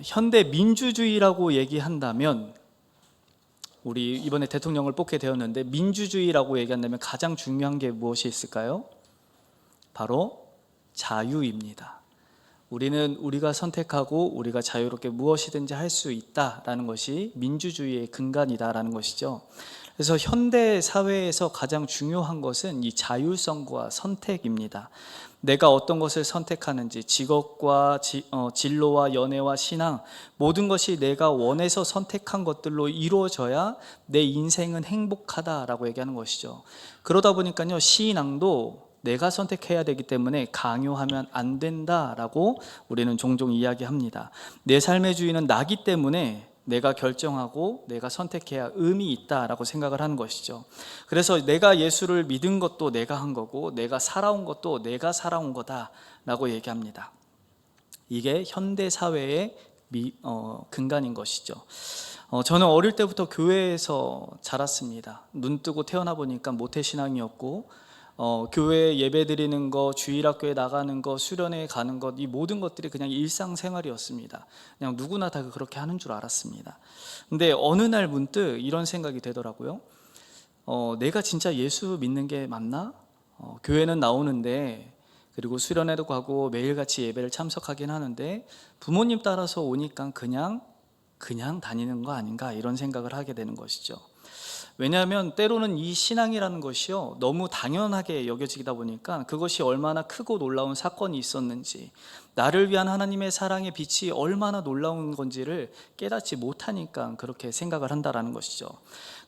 현대 민주주의라고 얘기한다면, 우리 이번에 대통령을 뽑게 되었는데 민주주의라고 얘기한다면 가장 중요한 게 무엇이 있을까요? 바로 자유입니다. 우리는 우리가 선택하고 우리가 자유롭게 무엇이든지 할 수 있다라는 것이 민주주의의 근간이다라는 것이죠. 그래서 현대 사회에서 가장 중요한 것은 이 자율성과 선택입니다. 내가 어떤 것을 선택하는지, 직업과 진로와 연애와 신앙, 모든 것이 내가 원해서 선택한 것들로 이루어져야 내 인생은 행복하다라고 얘기하는 것이죠. 그러다 보니까요, 신앙도 내가 선택해야 되기 때문에 강요하면 안 된다라고 우리는 종종 이야기합니다. 내 삶의 주인은 나기 때문에 내가 결정하고 내가 선택해야 의미 있다라고 생각을 하는 것이죠. 그래서 내가 예수를 믿은 것도 내가 한 거고, 내가 살아온 것도 내가 살아온 거다라고 얘기합니다. 이게 현대 사회의 근간인 것이죠. 저는 어릴 때부터 교회에서 자랐습니다. 눈 뜨고 태어나 보니까 모태신앙이었고, 교회 예배 드리는 거, 주일학교에 나가는 거, 수련회 가는 것, 이 모든 것들이 그냥 일상생활이었습니다. 그냥 누구나 다 그렇게 하는 줄 알았습니다. 근데 어느 날 문득 이런 생각이 되더라고요. 내가 진짜 예수 믿는 게 맞나? 교회는 나오는데, 그리고 수련회도 가고 매일같이 예배를 참석하긴 하는데, 부모님 따라서 오니까 그냥 다니는 거 아닌가, 이런 생각을 하게 되는 것이죠. 왜냐하면 때로는 이 신앙이라는 것이요, 너무 당연하게 여겨지다 보니까 그것이 얼마나 크고 놀라운 사건이 있었는지, 나를 위한 하나님의 사랑의 빛이 얼마나 놀라운 건지를 깨닫지 못하니까 그렇게 생각을 한다라는 것이죠.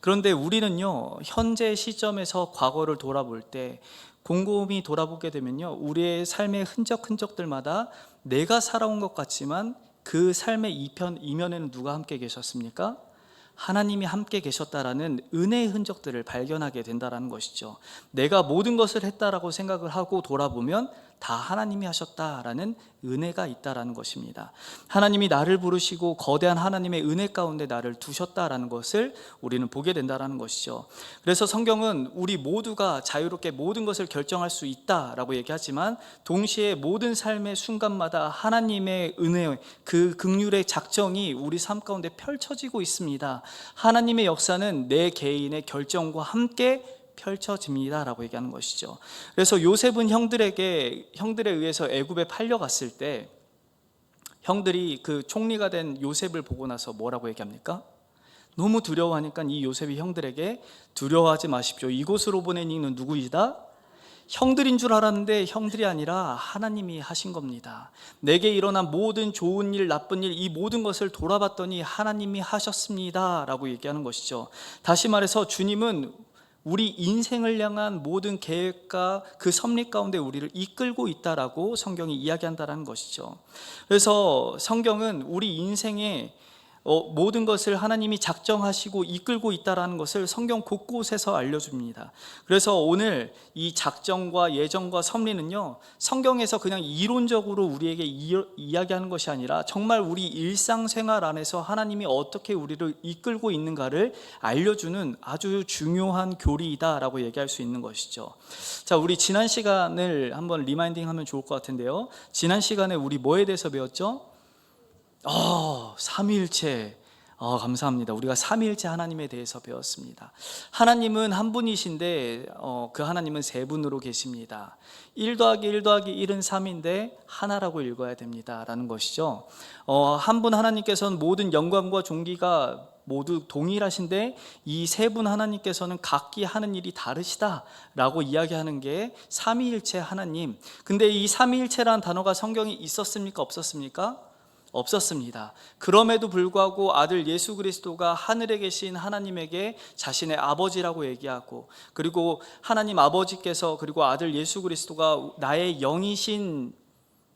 그런데 우리는요, 현재 시점에서 과거를 돌아볼 때, 곰곰이 돌아보게 되면요, 우리의 삶의 흔적들마다 내가 살아온 것 같지만 그 삶의 이면에는 누가 함께 계셨습니까? 하나님이 함께 계셨다라는 은혜의 흔적들을 발견하게 된다는 것이죠. 내가 모든 것을 했다라고 생각을 하고 돌아보면 다 하나님이 하셨다라는 은혜가 있다라는 것입니다. 하나님이 나를 부르시고 거대한 하나님의 은혜 가운데 나를 두셨다라는 것을 우리는 보게 된다라는 것이죠. 그래서 성경은 우리 모두가 자유롭게 모든 것을 결정할 수 있다라고 얘기하지만, 동시에 모든 삶의 순간마다 하나님의 은혜, 그 긍휼의 작정이 우리 삶 가운데 펼쳐지고 있습니다. 하나님의 역사는 내 개인의 결정과 함께 펼쳐집니다라고 얘기하는 것이죠. 그래서 요셉은 형들에 의해서 애굽에 팔려갔을 때, 형들이 그 총리가 된 요셉을 보고 나서 뭐라고 얘기합니까? 너무 두려워하니까 이 요셉이 형들에게, 두려워하지 마십시오, 이곳으로 보낸 이는 누구이다? 형들인 줄 알았는데 형들이 아니라 하나님이 하신 겁니다. 내게 일어난 모든 좋은 일, 나쁜 일, 이 모든 것을 돌아봤더니 하나님이 하셨습니다 라고 얘기하는 것이죠. 다시 말해서 주님은 우리 인생을 향한 모든 계획과 그 섭리 가운데 우리를 이끌고 있다라고 성경이 이야기한다는 것이죠. 그래서 성경은 우리 인생의 모든 것을 하나님이 작정하시고 이끌고 있다는 것을 성경 곳곳에서 알려줍니다. 그래서 오늘 이 작정과 예정과 섭리는요, 성경에서 그냥 이론적으로 우리에게 이야기하는 것이 아니라 정말 우리 일상생활 안에서 하나님이 어떻게 우리를 이끌고 있는가를 알려주는 아주 중요한 교리이다라고 얘기할 수 있는 것이죠. 자, 우리 지난 시간을 한번 리마인딩하면 좋을 것 같은데요, 지난 시간에 우리 뭐에 대해서 배웠죠? 삼위일체. 감사합니다. 우리가 삼위일체 하나님에 대해서 배웠습니다. 하나님은 한 분이신데 그 하나님은 세 분으로 계십니다. 1 더하기 1 더하기 1은 3인데 하나라고 읽어야 됩니다 라는 것이죠. 한 분 하나님께서는 모든 영광과 존귀가 모두 동일하신데, 이 세 분 하나님께서는 각기 하는 일이 다르시다라고 이야기하는 게 삼위일체 하나님. 근데 이 삼위일체라는 단어가 성경에 있었습니까, 없었습니까? 없었습니다. 그럼에도 불구하고 아들 예수 그리스도가 하늘에 계신 하나님에게 자신의 아버지라고 얘기하고, 그리고 하나님 아버지께서, 그리고 아들 예수 그리스도가 나의 영이신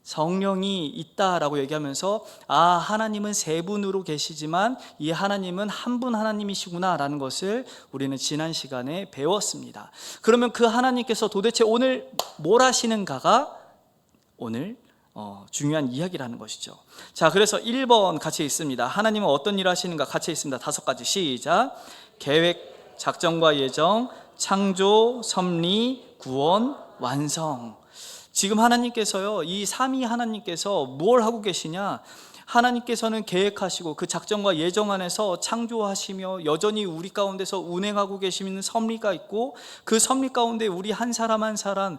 성령이 있다라고 얘기하면서, 하나님은 세 분으로 계시지만 이 하나님은 한 분 하나님이시구나 라는 것을 우리는 지난 시간에 배웠습니다. 그러면 그 하나님께서 도대체 오늘 뭘 하시는가가 오늘 중요한 이야기라는 것이죠. 자, 그래서 1번 같이 있습니다. 하나님은 어떤 일을 하시는가 같이 있습니다. 5가지 시작. 계획, 작정과 예정, 창조, 섭리, 구원, 완성. 지금 하나님께서요, 이 삼위 하나님께서 뭘 하고 계시냐? 하나님께서는 계획하시고 그 작정과 예정 안에서 창조하시며 여전히 우리 가운데서 운행하고 계시는 섭리가 있고, 그 섭리 가운데 우리 한 사람 한 사람,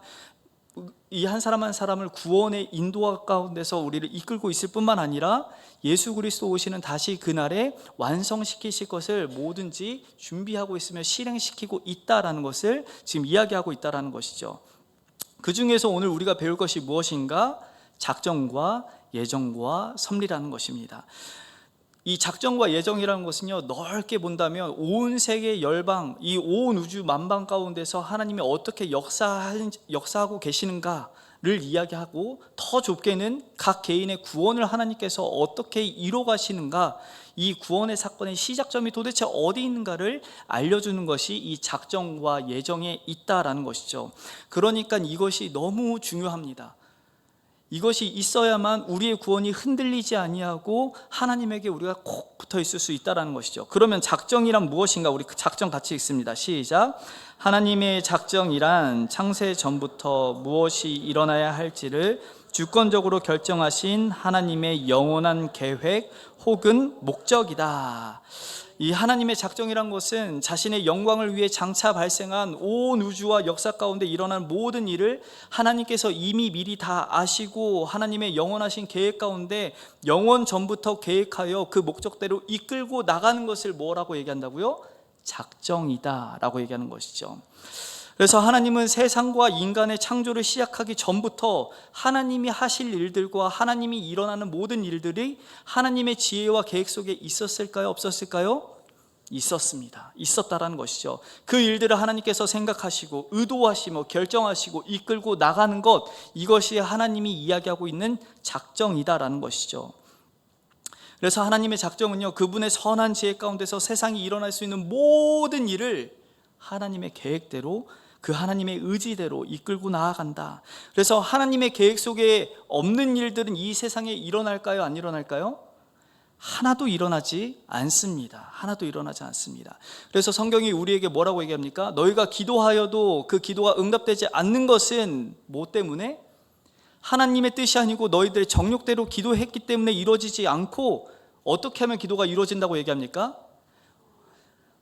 이 한 사람 한 사람을 구원의 인도와 가운데서 우리를 이끌고 있을 뿐만 아니라 예수 그리스도 오시는 다시 그날에 완성시키실 것을 뭐든지 준비하고 있으며 실행시키고 있다라는 것을 지금 이야기하고 있다라는 것이죠. 그 중에서 오늘 우리가 배울 것이 무엇인가? 작정과 예정과 섭리라는 것입니다. 이 작정과 예정이라는 것은요, 넓게 본다면 온 세계 열방, 이 온 우주 만방 가운데서 하나님이 어떻게 역사하고 계시는가를 이야기하고, 더 좁게는 각 개인의 구원을 하나님께서 어떻게 이뤄 가시는가, 이 구원의 사건의 시작점이 도대체 어디 있는가를 알려주는 것이 이 작정과 예정에 있다라는 것이죠. 그러니까 이것이 너무 중요합니다. 이것이 있어야만 우리의 구원이 흔들리지 아니하고 하나님에게 우리가 콕 붙어 있을 수 있다는 것이죠. 그러면 작정이란 무엇인가? 우리 그 작정 같이 읽습니다. 시작. 하나님의 작정이란 창세 전부터 무엇이 일어나야 할지를 주권적으로 결정하신 하나님의 영원한 계획 혹은 목적이다. 이 하나님의 작정이란 것은 자신의 영광을 위해 장차 발생한 온 우주와 역사 가운데 일어난 모든 일을 하나님께서 이미 미리 다 아시고 하나님의 영원하신 계획 가운데 영원 전부터 계획하여 그 목적대로 이끌고 나가는 것을 뭐라고 얘기한다고요? 작정이다 라고 얘기하는 것이죠. 그래서 하나님은 세상과 인간의 창조를 시작하기 전부터 하나님이 하실 일들과 하나님이 일어나는 모든 일들이 하나님의 지혜와 계획 속에 있었을까요? 없었을까요? 있었습니다. 있었다라는 것이죠. 그 일들을 하나님께서 생각하시고 의도하시고 결정하시고 이끌고 나가는 것, 이것이 하나님이 이야기하고 있는 작정이다라는 것이죠. 그래서 하나님의 작정은요, 그분의 선한 지혜 가운데서 세상이 일어날 수 있는 모든 일을 하나님의 계획대로, 그 하나님의 의지대로 이끌고 나아간다. 그래서 하나님의 계획 속에 없는 일들은 이 세상에 일어날까요? 안 일어날까요? 하나도 일어나지 않습니다. 하나도 일어나지 않습니다. 그래서 성경이 우리에게 뭐라고 얘기합니까? 너희가 기도하여도 그 기도가 응답되지 않는 것은 뭐 때문에? 하나님의 뜻이 아니고 너희들의 정욕대로 기도했기 때문에 이루어지지 않고, 어떻게 하면 기도가 이루어진다고 얘기합니까?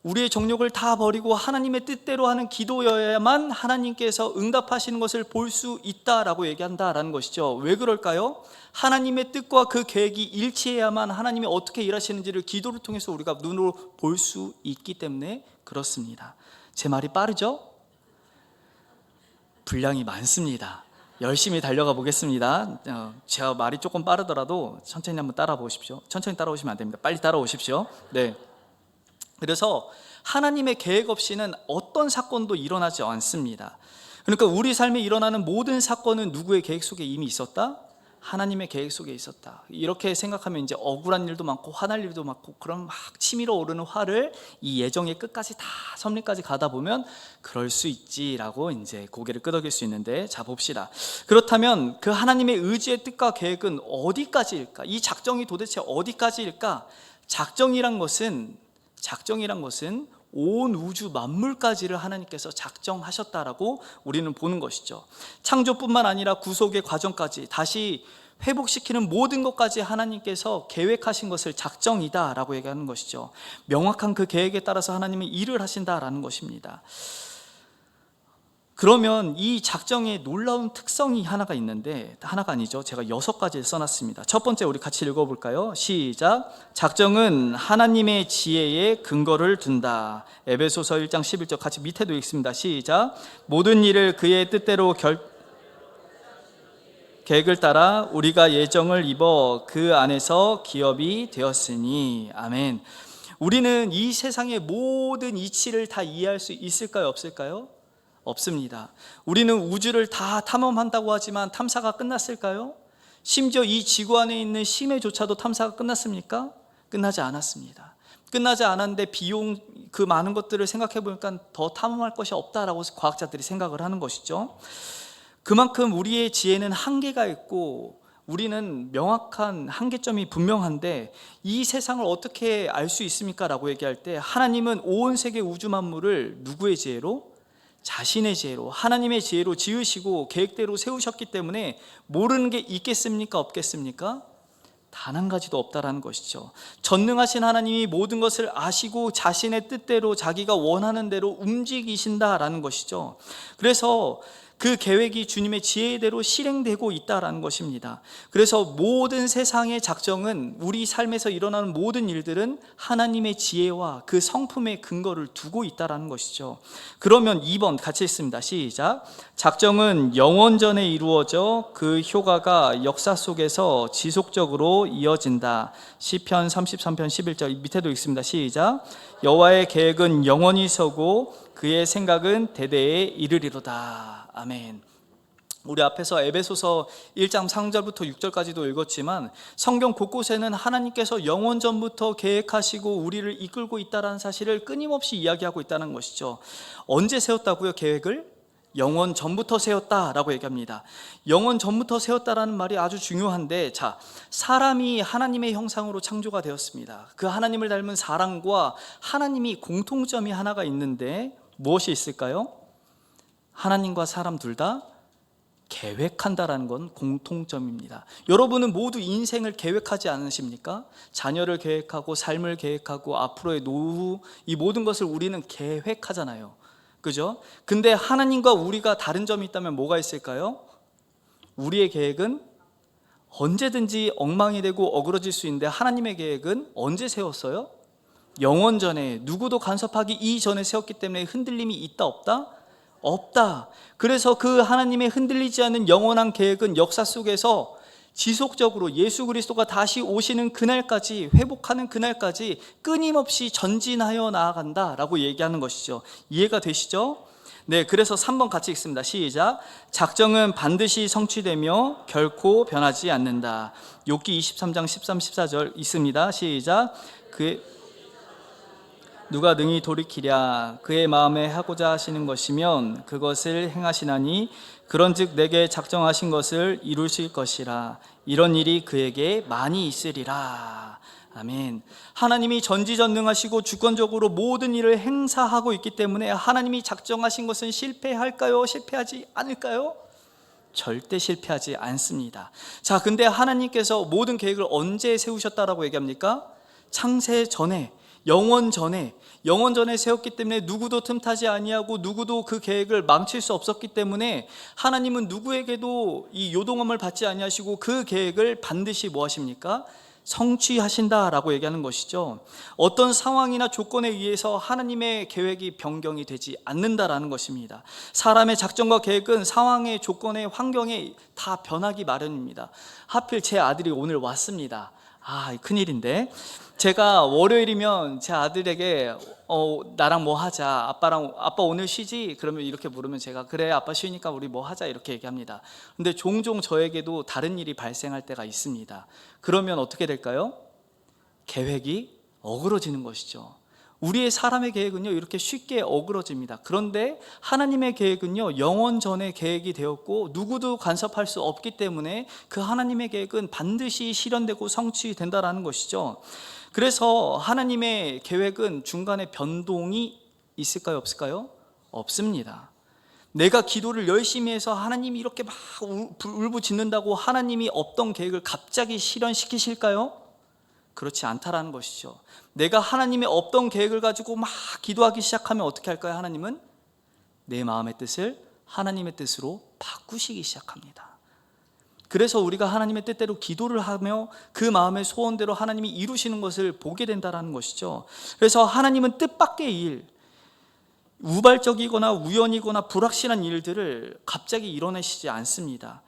우리의 정욕을 다 버리고 하나님의 뜻대로 하는 기도여야만 하나님께서 응답하시는 것을 볼 수 있다라고 얘기한다라는 것이죠. 왜 그럴까요? 하나님의 뜻과 그 계획이 일치해야만 하나님이 어떻게 일하시는지를 기도를 통해서 우리가 눈으로 볼 수 있기 때문에 그렇습니다. 제 말이 빠르죠? 분량이 많습니다. 열심히 달려가 보겠습니다. 제가 말이 조금 빠르더라도 천천히 한번 따라 보십시오. 천천히 따라오시면 안 됩니다. 빨리 따라오십시오. 네. 그래서 하나님의 계획 없이는 어떤 사건도 일어나지 않습니다. 그러니까 우리 삶에 일어나는 모든 사건은 누구의 계획 속에 이미 있었다? 하나님의 계획 속에 있었다. 이렇게 생각하면 이제 억울한 일도 많고 화날 일도 많고, 그럼 막 치밀어 오르는 화를 이 예정의 끝까지 다 섭리까지 가다 보면 그럴 수 있지라고 이제 고개를 끄덕일 수 있는데, 자 봅시다. 그렇다면 그 하나님의 의지의 뜻과 계획은 어디까지일까? 이 작정이 도대체 어디까지일까? 작정이란 것은 온 우주 만물까지를 하나님께서 작정하셨다라고 우리는 보는 것이죠. 창조뿐만 아니라 구속의 과정까지, 다시 회복시키는 모든 것까지 하나님께서 계획하신 것을 작정이다라고 얘기하는 것이죠. 명확한 그 계획에 따라서 하나님은 일을 하신다라는 것입니다. 그러면 이 작정에 놀라운 특성이 하나가 있는데, 하나가 아니죠. 제가 6가지를 써놨습니다. 첫 번째 우리 같이 읽어볼까요? 시작. 작정은 하나님의 지혜에 근거를 둔다. 에베소서 1장 11절 같이 밑에도 읽습니다. 시작. 모든 일을 그의 뜻대로 계획을 따라 우리가 예정을 입어 그 안에서 기업이 되었으니. 아멘. 우리는 이 세상의 모든 이치를 다 이해할 수 있을까요? 없을까요? 없습니다. 우리는 우주를 다 탐험한다고 하지만 탐사가 끝났을까요? 심지어 이 지구 안에 있는 심해조차도 탐사가 끝났습니까? 끝나지 않았습니다. 끝나지 않았는데 비용, 그 많은 것들을 생각해 보니까 더 탐험할 것이 없다라고 과학자들이 생각을 하는 것이죠. 그만큼 우리의 지혜는 한계가 있고 우리는 명확한 한계점이 분명한데, 이 세상을 어떻게 알 수 있습니까? 라고 얘기할 때 하나님은 온 세계 우주 만물을 누구의 지혜로? 자신의 지혜로, 하나님의 지혜로 지으시고 계획대로 세우셨기 때문에 모르는 게 있겠습니까? 없겠습니까? 단 한 가지도 없다라는 것이죠. 전능하신 하나님이 모든 것을 아시고 자신의 뜻대로 자기가 원하는 대로 움직이신다라는 것이죠. 그래서 그 계획이 주님의 지혜대로 실행되고 있다라는 것입니다. 그래서 모든 세상의 작정은, 우리 삶에서 일어나는 모든 일들은 하나님의 지혜와 그 성품의 근거를 두고 있다라는 것이죠. 그러면 2번 같이 읽습니다. 시작. 작정은 영원전에 이루어져 그 효과가 역사 속에서 지속적으로 이어진다. 시편 33편 11절 밑에도 읽습니다. 시작. 여호와의 계획은 영원히 서고 그의 생각은 대대에 이르리로다. 아멘. 우리 앞에서 에베소서 1장 3절부터 6절까지도 읽었지만 성경 곳곳에는 하나님께서 영원전부터 계획하시고 우리를 이끌고 있다는 사실을 끊임없이 이야기하고 있다는 것이죠. 언제 세웠다고요? 계획을? 영원 전부터 세웠다라고 얘기합니다. 영원 전부터 세웠다라는 말이 아주 중요한데, 자, 사람이 하나님의 형상으로 창조가 되었습니다. 그 하나님을 닮은 사람과 하나님이 공통점이 하나가 있는데 무엇이 있을까요? 하나님과 사람 둘 다 계획한다라는 건 공통점입니다. 여러분은 모두 인생을 계획하지 않으십니까? 자녀를 계획하고 삶을 계획하고 앞으로의 노후, 이 모든 것을 우리는 계획하잖아요. 그죠? 근데 하나님과 우리가 다른 점이 있다면 뭐가 있을까요? 우리의 계획은 언제든지 엉망이 되고 어그러질 수 있는데 하나님의 계획은 언제 세웠어요? 영원 전에, 누구도 간섭하기 이전에 세웠기 때문에 흔들림이 있다 없다? 없다. 그래서 그 하나님의 흔들리지 않는 영원한 계획은 역사 속에서 지속적으로 예수 그리스도가 다시 오시는 그날까지, 회복하는 그날까지 끊임없이 전진하여 나아간다라고 얘기하는 것이죠. 이해가 되시죠? 네, 그래서 3번 같이 읽습니다. 시작. 작정은 반드시 성취되며 결코 변하지 않는다. 욥기 23장 13, 14절 있습니다. 시작. 누가 능히 돌이키랴. 그의 마음에 하고자 하시는 것이면 그것을 행하시나니 그런즉 내게 작정하신 것을 이루실 것이라. 이런 일이 그에게 많이 있으리라. 아멘. 하나님이 전지전능하시고 주권적으로 모든 일을 행사하고 있기 때문에 하나님이 작정하신 것은 실패할까요? 실패하지 않을까요? 절대 실패하지 않습니다. 자, 근데 하나님께서 모든 계획을 언제 세우셨다라고 얘기합니까? 창세 전에, 영원 전에 세웠기 때문에 누구도 틈타지 아니하고 누구도 그 계획을 망칠 수 없었기 때문에 하나님은 누구에게도 이 요동함을 받지 아니하시고 그 계획을 반드시 뭐 하십니까? 성취하신다라고 얘기하는 것이죠. 어떤 상황이나 조건에 의해서 하나님의 계획이 변경이 되지 않는다라는 것입니다. 사람의 작정과 계획은 상황의 조건에, 환경에 다 변하기 마련입니다. 하필 제 아들이 오늘 왔습니다. 큰일인데, 제가 월요일이면 제 아들에게 나랑 뭐 하자, 아빠 오늘 쉬지? 그러면 이렇게 물으면 제가 그래 아빠 쉬니까 우리 뭐 하자 이렇게 얘기합니다. 근데 종종 저에게도 다른 일이 발생할 때가 있습니다. 그러면 어떻게 될까요? 계획이 어그러지는 것이죠. 우리의 사람의 계획은요 이렇게 쉽게 어그러집니다. 그런데 하나님의 계획은요 영원 전에 계획이 되었고 누구도 간섭할 수 없기 때문에 그 하나님의 계획은 반드시 실현되고 성취된다라는 것이죠. 그래서 하나님의 계획은 중간에 변동이 있을까요? 없을까요? 없습니다. 내가 기도를 열심히 해서 하나님이 이렇게 막 울부짖는다고 하나님이 없던 계획을 갑자기 실현시키실까요? 그렇지 않다라는 것이죠. 내가 하나님의 없던 계획을 가지고 막 기도하기 시작하면 어떻게 할까요? 하나님은 내 마음의 뜻을 하나님의 뜻으로 바꾸시기 시작합니다. 그래서 우리가 하나님의 뜻대로 기도를 하며 그 마음의 소원대로 하나님이 이루시는 것을 보게 된다는 것이죠. 그래서 하나님은 뜻밖의 일, 우발적이거나 우연이거나 불확실한 일들을 갑자기 이뤄내시지 않습니다.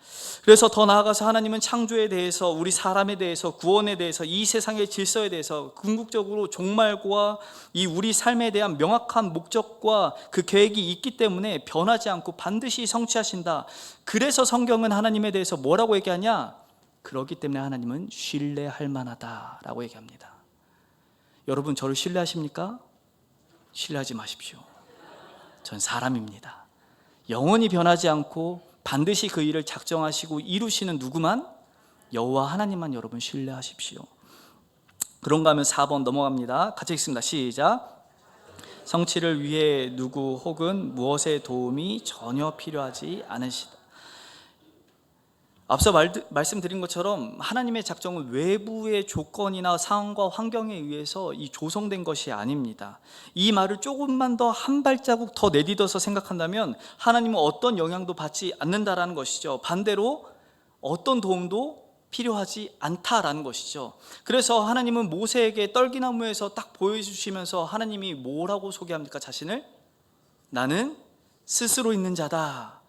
그래서 더 나아가서 하나님은 창조에 대해서, 우리 사람에 대해서, 구원에 대해서, 이 세상의 질서에 대해서 궁극적으로 종말과 이 우리 삶에 대한 명확한 목적과 그 계획이 있기 때문에 변하지 않고 반드시 성취하신다. 그래서 성경은 하나님에 대해서 뭐라고 얘기하냐? 그렇기 때문에 하나님은 신뢰할 만하다라고 얘기합니다. 여러분 저를 신뢰하십니까? 신뢰하지 마십시오. 전 사람입니다. 영원히 변하지 않고 반드시 그 일을 작정하시고 이루시는 누구만? 여호와 하나님만 여러분 신뢰하십시오. 그런가 하면 4번 넘어갑니다. 같이 읽습니다. 시작. 성취를 위해 누구 혹은 무엇의 도움이 전혀 필요하지 않으시다. 앞서 말씀드린 것처럼 하나님의 작정은 외부의 조건이나 상황과 환경에 의해서 이 조성된 것이 아닙니다. 이 말을 조금만 더 한 발자국 더 내딛어서 생각한다면 하나님은 어떤 영향도 받지 않는다라는 것이죠. 반대로 어떤 도움도 필요하지 않다라는 것이죠. 그래서 하나님은 모세에게 떨기나무에서 딱 보여주시면서 하나님이 뭐라고 소개합니까? 자신을? 나는 스스로 있는 자다.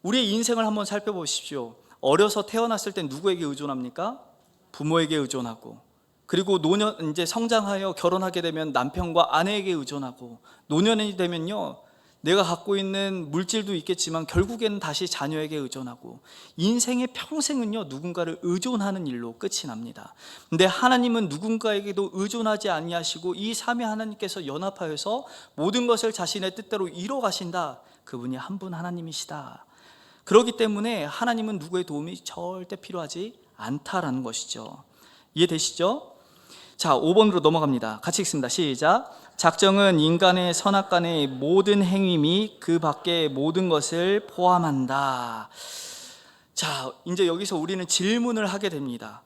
우리의 인생을 한번 살펴보십시오. 어려서 태어났을 때 누구에게 의존합니까? 부모에게 의존하고, 그리고 노년 이제 성장하여 결혼하게 되면 남편과 아내에게 의존하고, 노년이 되면요 내가 갖고 있는 물질도 있겠지만 결국에는 다시 자녀에게 의존하고, 인생의 평생은요 누군가를 의존하는 일로 끝이 납니다. 근데 하나님은 누군가에게도 의존하지 아니하시고 이 삼위 하나님께서 연합하여서 모든 것을 자신의 뜻대로 이뤄 가신다. 그분이 한 분 하나님이시다. 그렇기 때문에 하나님은 누구의 도움이 절대 필요하지 않다라는 것이죠. 이해되시죠? 자, 5번으로 넘어갑니다. 같이 읽습니다. 시작. 작정은 인간의 선악간의 모든 행위 및 그 밖의 모든 것을 포함한다. 자, 이제 여기서 우리는 질문을 하게 됩니다.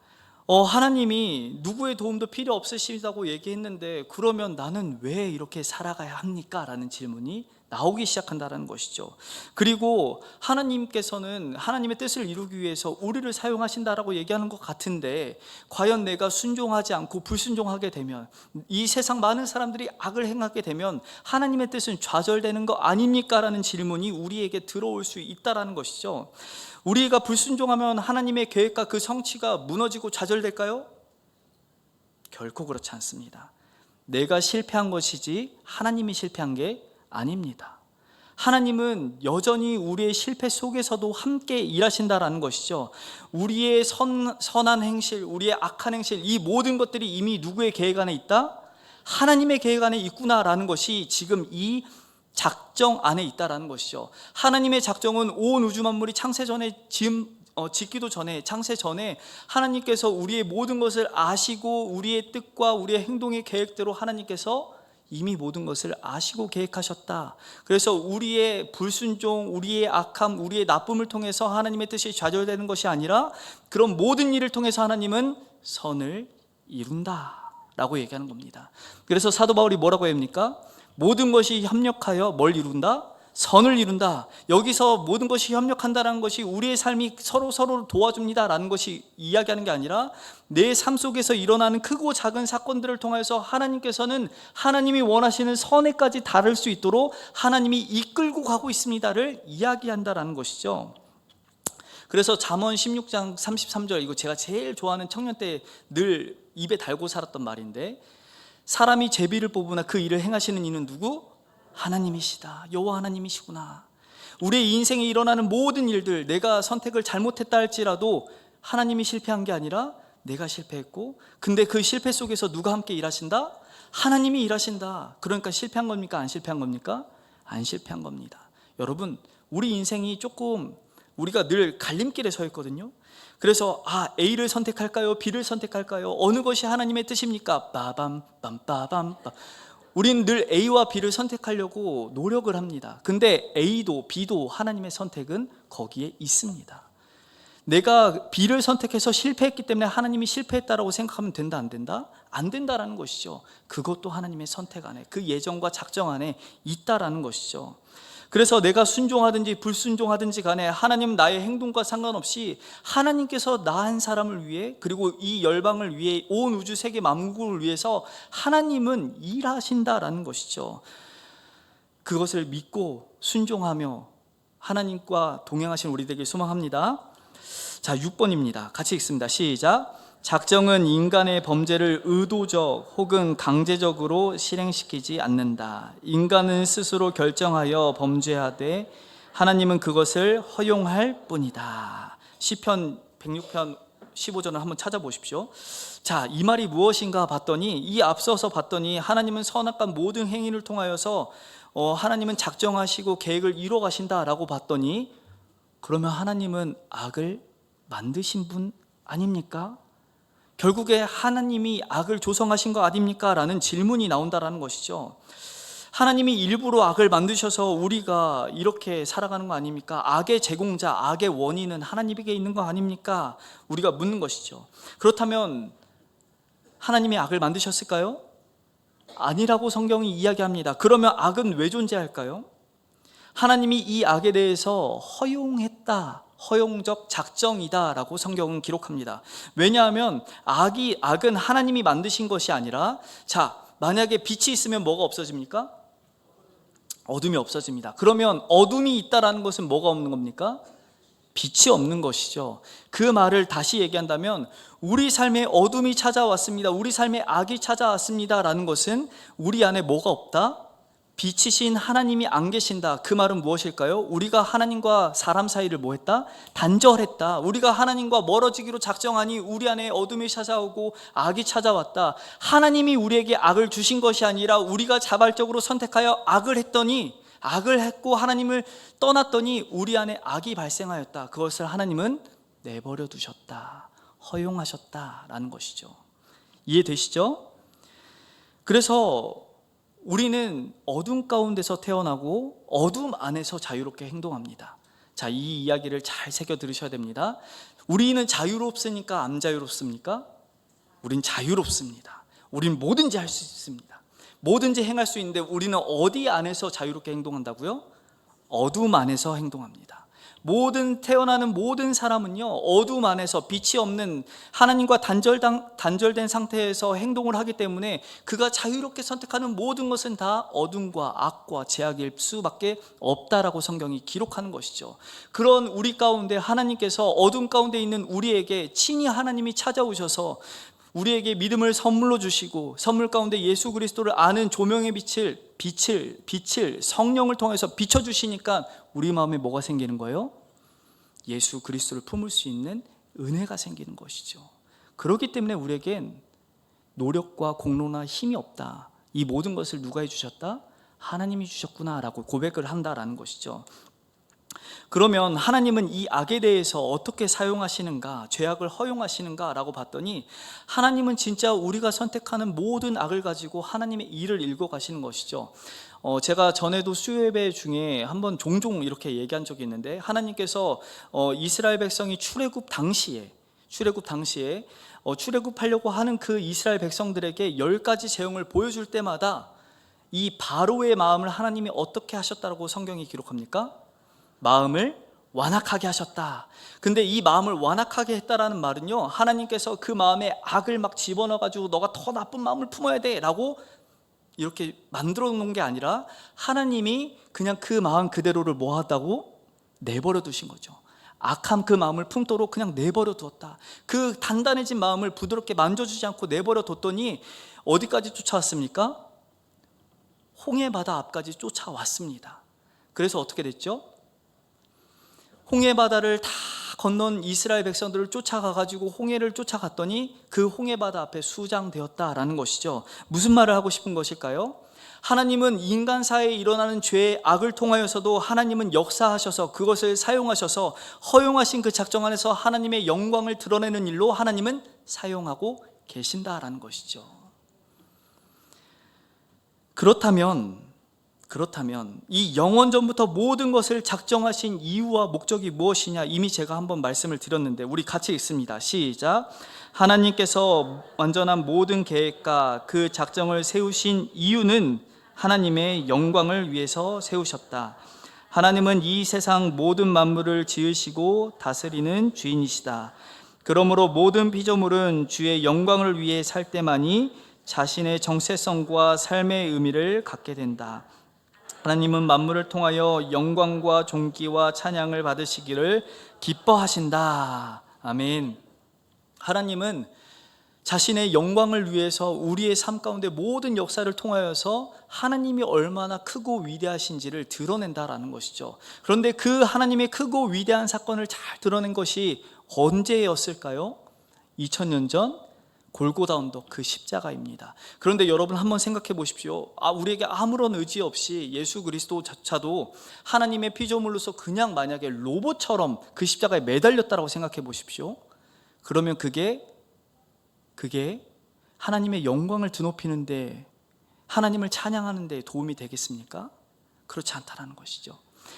하나님이 누구의 도움도 필요 없으시다고 얘기했는데 그러면 나는 왜 이렇게 살아가야 합니까? 라는 질문이 나오기 시작한다는 것이죠. 그리고 하나님께서는 하나님의 뜻을 이루기 위해서 우리를 사용하신다라고 얘기하는 것 같은데, 과연 내가 순종하지 않고 불순종하게 되면, 이 세상 많은 사람들이 악을 행하게 되면 하나님의 뜻은 좌절되는 거 아닙니까? 라는 질문이 우리에게 들어올 수 있다는 것이죠. 우리가 불순종하면 하나님의 계획과 그 성취가 무너지고 좌절될까요? 결코 그렇지 않습니다. 내가 실패한 것이지 하나님이 실패한 게 아닙니다. 하나님은 여전히 우리의 실패 속에서도 함께 일하신다라는 것이죠. 우리의 선한 행실, 우리의 악한 행실, 이 모든 것들이 이미 누구의 계획 안에 있다? 하나님의 계획 안에 있구나라는 것이 지금 이 작정 안에 있다라는 것이죠. 하나님의 작정은 온 우주 만물이 창세 전에 짓기도 전에, 창세 전에 하나님께서 우리의 모든 것을 아시고 우리의 뜻과 우리의 행동의 계획대로 하나님께서 이미 모든 것을 아시고 계획하셨다. 그래서 우리의 불순종, 우리의 악함, 우리의 나쁨을 통해서 하나님의 뜻이 좌절되는 것이 아니라 그런 모든 일을 통해서 하나님은 선을 이룬다 라고 얘기하는 겁니다. 그래서 사도 바울이 뭐라고 합니까? 모든 것이 협력하여 뭘 이룬다? 선을 이룬다. 여기서 모든 것이 협력한다는 것이 우리의 삶이 서로를 도와줍니다라는 것이 이야기하는 게 아니라 내 삶 속에서 일어나는 크고 작은 사건들을 통해서 하나님께서는 하나님이 원하시는 선에까지 다를 수 있도록 하나님이 이끌고 가고 있습니다를 이야기한다라는 것이죠. 그래서 잠언 16장 33절, 이거 제가 제일 좋아하는 청년 때 늘 입에 달고 살았던 말인데, 사람이 제비를 뽑으나 그 일을 행하시는 이는 누구? 하나님이시다. 여호와 하나님이시구나. 우리의 인생에 일어나는 모든 일들, 내가 선택을 잘못했다 할지라도 하나님이 실패한 게 아니라 내가 실패했고, 근데 그 실패 속에서 누가 함께 일하신다? 하나님이 일하신다. 그러니까 실패한 겁니까? 안 실패한 겁니까? 안 실패한 겁니다. 여러분, 우리 인생이 조금 우리가 늘 갈림길에 서 있거든요. 그래서 A를 선택할까요? B를 선택할까요? 어느 것이 하나님의 뜻입니까? 빠밤 빰빠밤. 우리는 늘 A와 B를 선택하려고 노력을 합니다. 근데 A도 B도 하나님의 선택은 거기에 있습니다. 내가 B를 선택해서 실패했기 때문에 하나님이 실패했다라고 생각하면 된다, 안 된다? 안 된다라는 것이죠. 그것도 하나님의 선택 안에, 그 예정과 작정 안에 있다라는 것이죠. 그래서 내가 순종하든지 불순종하든지 간에 하나님 나의 행동과 상관없이 하나님께서 나 한 사람을 위해, 그리고 이 열방을 위해, 온 우주 세계 만국을 위해서 하나님은 일하신다라는 것이죠. 그것을 믿고 순종하며 하나님과 동행하신 우리 되길 소망합니다. 자, 6번입니다. 같이 읽습니다. 시작. 작정은 인간의 범죄를 의도적 혹은 강제적으로 실행시키지 않는다. 인간은 스스로 결정하여 범죄하되 하나님은 그것을 허용할 뿐이다. 시편 106편 15절을 한번 찾아보십시오. 자, 이 말이 무엇인가 봤더니, 이 앞서서 봤더니 하나님은 선악간 모든 행위를 통하여서 하나님은 작정하시고 계획을 이뤄 가신다라고 봤더니, 그러면 하나님은 악을 만드신 분 아닙니까? 결국에 하나님이 악을 조성하신 거 아닙니까? 라는 질문이 나온다라는 것이죠. 하나님이 일부러 악을 만드셔서 우리가 이렇게 살아가는 거 아닙니까? 악의 제공자, 악의 원인은 하나님에게 있는 거 아닙니까? 우리가 묻는 것이죠. 그렇다면 하나님이 악을 만드셨을까요? 아니라고 성경이 이야기합니다. 그러면 악은 왜 존재할까요? 하나님이 이 악에 대해서 허용했다, 허용적 작정이다 라고 성경은 기록합니다. 왜냐하면 악은 하나님이 만드신 것이 아니라, 자, 만약에 빛이 있으면 뭐가 없어집니까? 어둠이 없어집니다. 그러면 어둠이 있다라는 것은 뭐가 없는 겁니까? 빛이 없는 것이죠. 그 말을 다시 얘기한다면 우리 삶에 어둠이 찾아왔습니다, 우리 삶에 악이 찾아왔습니다 라는 것은 우리 안에 뭐가 없다? 빛이신 하나님이 안 계신다. 그 말은 무엇일까요? 우리가 하나님과 사람 사이를 뭐 했다? 단절했다. 우리가 하나님과 멀어지기로 작정하니 우리 안에 어둠이 찾아오고 악이 찾아왔다. 하나님이 우리에게 악을 주신 것이 아니라 우리가 자발적으로 선택하여 악을 했고 하나님을 떠났더니 우리 안에 악이 발생하였다. 그것을 하나님은 내버려 두셨다, 허용하셨다라는 것이죠. 이해되시죠? 그래서 우리는 어둠 가운데서 태어나고 어둠 안에서 자유롭게 행동합니다. 자, 이 이야기를 잘 새겨 들으셔야 됩니다. 우리는 자유롭습니까? 안 자유롭습니까? 우린 자유롭습니다. 우린 뭐든지 할 수 있습니다. 뭐든지 행할 수 있는데 우리는 어디 안에서 자유롭게 행동한다고요? 어둠 안에서 행동합니다. 태어나는 모든 사람은요, 어둠 안에서 빛이 없는 하나님과 단절된 상태에서 행동을 하기 때문에 그가 자유롭게 선택하는 모든 것은 다 어둠과 악과 죄악일 수밖에 없다라고 성경이 기록하는 것이죠. 그런 우리 가운데 하나님께서 어둠 가운데 있는 우리에게 친히 하나님이 찾아오셔서 우리에게 믿음을 선물로 주시고 선물 가운데 예수 그리스도를 아는 조명의 빛을 성령을 통해서 비춰주시니까 우리 마음에 뭐가 생기는 거예요? 예수 그리스도를 품을 수 있는 은혜가 생기는 것이죠. 그렇기 때문에 우리에겐 노력과 공로나 힘이 없다, 이 모든 것을 누가 해주셨다? 하나님이 주셨구나 라고 고백을 한다라는 것이죠. 그러면 하나님은 이 악에 대해서 어떻게 사용하시는가, 죄악을 허용하시는가 라고 봤더니 하나님은 진짜 우리가 선택하는 모든 악을 가지고 하나님의 일을 일궈 가시는 것이죠. 제가 전에도 수요예배 중에 한번 종종 이렇게 얘기한 적이 있는데, 하나님께서 이스라엘 백성이 출애굽 당시에 출애굽하려고 하는 그 이스라엘 백성들에게 10가지 재앙을 보여줄 때마다 이 바로의 마음을 하나님이 어떻게 하셨다고 성경이 기록합니까? 마음을 완악하게 하셨다. 근데 이 마음을 완악하게 했다라는 말은요, 하나님께서 그 마음에 악을 막 집어넣어 가지고 너가 더 나쁜 마음을 품어야 돼 라고 이렇게 만들어 놓은 게 아니라 하나님이 그냥 그 마음 그대로를 뭐 하다고? 내버려 두신 거죠. 악한 그 마음을 품도록 그냥 내버려 두었다. 그 단단해진 마음을 부드럽게 만져주지 않고 내버려 뒀더니 어디까지 쫓아왔습니까? 홍해바다 앞까지 쫓아왔습니다. 그래서 어떻게 됐죠? 홍해바다를 다 건넌 이스라엘 백성들을 쫓아가가지고 홍해를 쫓아갔더니 그 홍해바다 앞에 수장되었다라는 것이죠. 무슨 말을 하고 싶은 것일까요? 하나님은 인간 사회에 일어나는 죄의 악을 통하여서도 하나님은 역사하셔서 그것을 사용하셔서 허용하신 그 작정 안에서 하나님의 영광을 드러내는 일로 하나님은 사용하고 계신다라는 것이죠. 그렇다면 이 영원전부터 모든 것을 작정하신 이유와 목적이 무엇이냐, 이미 제가 한번 말씀을 드렸는데 우리 같이 읽습니다. 시작. 하나님께서 완전한 모든 계획과 그 작정을 세우신 이유는 하나님의 영광을 위해서 세우셨다. 하나님은 이 세상 모든 만물을 지으시고 다스리는 주인이시다. 그러므로 모든 피조물은 주의 영광을 위해 살 때만이 자신의 정체성과 삶의 의미를 갖게 된다. 하나님은 만물을 통하여 영광과 존귀와 찬양을 받으시기를 기뻐하신다. 아멘. 하나님은 자신의 영광을 위해서 우리의 삶 가운데 모든 역사를 통하여서 하나님이 얼마나 크고 위대하신지를 드러낸다라는 것이죠. 그런데 그 하나님의 크고 위대한 사건을 잘 드러낸 것이 언제였을까요? 2000년 전 골고다 언덕 그 십자가입니다. 그런데 여러분 한번 생각해 보십시오. 우리에게 아무런 의지 없이 예수 그리스도조차도 하나님의 피조물로서 그냥 만약에 로봇처럼 그 십자가에 매달렸다라고 생각해 보십시오. 그러면 그게 하나님의 영광을 드높이는데 하나님을 찬양하는 데 도움이 되겠습니까? 그렇지 않다라는 것이죠.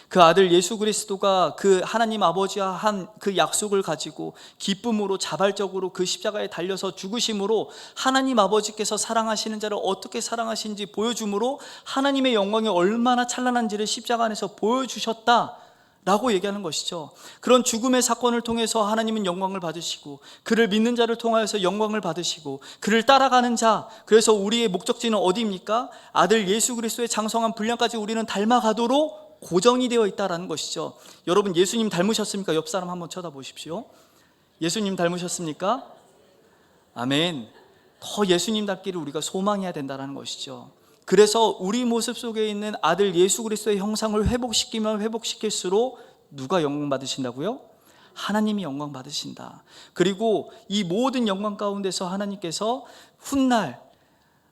그 아들 예수 그리스도가 그 하나님 아버지와 한 그 약속을 가지고 기쁨으로 자발적으로 그 십자가에 달려서 죽으심으로 하나님 아버지께서 사랑하시는 자를 어떻게 사랑하시는지 보여줌으로 하나님의 영광이 얼마나 찬란한지를 십자가 안에서 보여주셨다 라고 얘기하는 것이죠. 그런 죽음의 사건을 통해서 하나님은 영광을 받으시고 그를 믿는 자를 통하여서 영광을 받으시고 그를 따라가는 자, 그래서 우리의 목적지는 어디입니까? 아들 예수 그리스도의 장성한 분량까지 우리는 닮아가도록 고정이 되어 있다는 것이죠. 여러분, 예수님 닮으셨습니까? 옆 사람 한번 쳐다보십시오. 예수님 닮으셨습니까? 아멘. 더 예수님 닮기를 우리가 소망해야 된다는 것이죠. 그래서 우리 모습 속에 있는 아들 예수 그리스도의 형상을 회복시키면 회복시킬수록 누가 영광 받으신다고요? 하나님이 영광 받으신다. 그리고 이 모든 영광 가운데서 하나님께서 훗날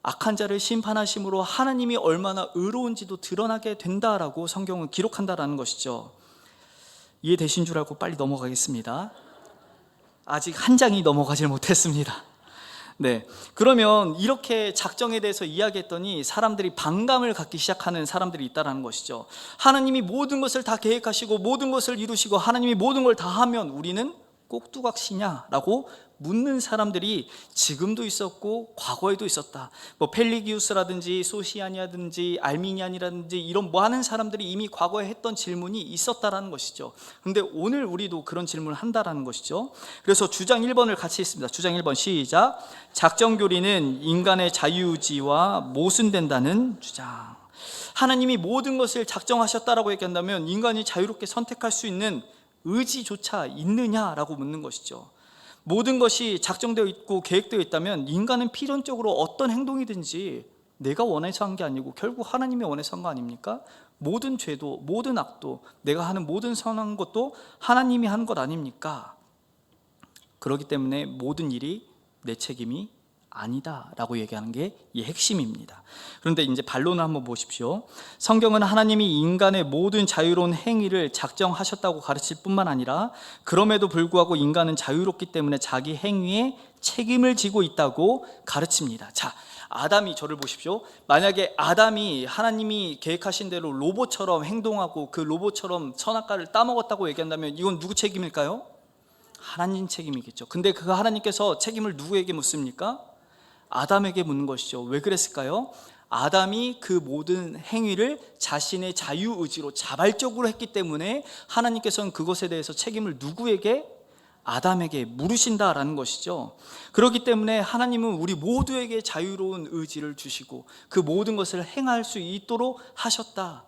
악한 자를 심판하심으로 하나님이 얼마나 의로운지도 드러나게 된다라고 성경은 기록한다라는 것이죠. 이해되신 줄 알고 빨리 넘어가겠습니다. 아직 한 장이 넘어가질 못했습니다. 네, 그러면 이렇게 작정에 대해서 이야기했더니 사람들이 반감을 갖기 시작하는 사람들이 있다는 것이죠. 하나님이 모든 것을 다 계획하시고 모든 것을 이루시고 하나님이 모든 걸 다 하면 우리는 꼭두각시냐라고 묻는 사람들이 지금도 있었고 과거에도 있었다. 뭐 펠리기우스라든지 소시아니아든지 알미니안이라든지 이런 많은 사람들이 이미 과거에 했던 질문이 있었다라는 것이죠. 그런데 오늘 우리도 그런 질문을 한다라는 것이죠. 그래서 주장 1번을 같이 읽습니다. 주장 1번 시작. 작정교리는 인간의 자유의지와 모순된다는 주장. 하나님이 모든 것을 작정하셨다라고 얘기한다면 인간이 자유롭게 선택할 수 있는 의지조차 있느냐라고 묻는 것이죠. 모든 것이 작정되어 있고 계획되어 있다면 인간은 필연적으로 어떤 행동이든지 내가 원해서 한 게 아니고 결국 하나님이 원해서 한 거 아닙니까? 모든 죄도 모든 악도 내가 하는 모든 선한 것도 하나님이 하는 것 아닙니까? 그렇기 때문에 모든 일이 내 책임이 아니다라고 얘기하는 게 이 핵심입니다. 그런데 이제 반론을 한번 보십시오. 성경은 하나님이 인간의 모든 자유로운 행위를 작정하셨다고 가르칠 뿐만 아니라 그럼에도 불구하고 인간은 자유롭기 때문에 자기 행위에 책임을 지고 있다고 가르칩니다. 자, 아담이, 저를 보십시오. 만약에 아담이 하나님이 계획하신 대로 로봇처럼 행동하고 그 로봇처럼 선악과를 따먹었다고 얘기한다면 이건 누구 책임일까요? 하나님 책임이겠죠. 근데 그 하나님께서 책임을 누구에게 묻습니까? 아담에게 묻는 것이죠. 왜 그랬을까요? 아담이 그 모든 행위를 자신의 자유의지로 자발적으로 했기 때문에 하나님께서는 그것에 대해서 책임을 누구에게? 아담에게 물으신다라는 것이죠. 그렇기 때문에 하나님은 우리 모두에게 자유로운 의지를 주시고 그 모든 것을 행할 수 있도록 하셨다.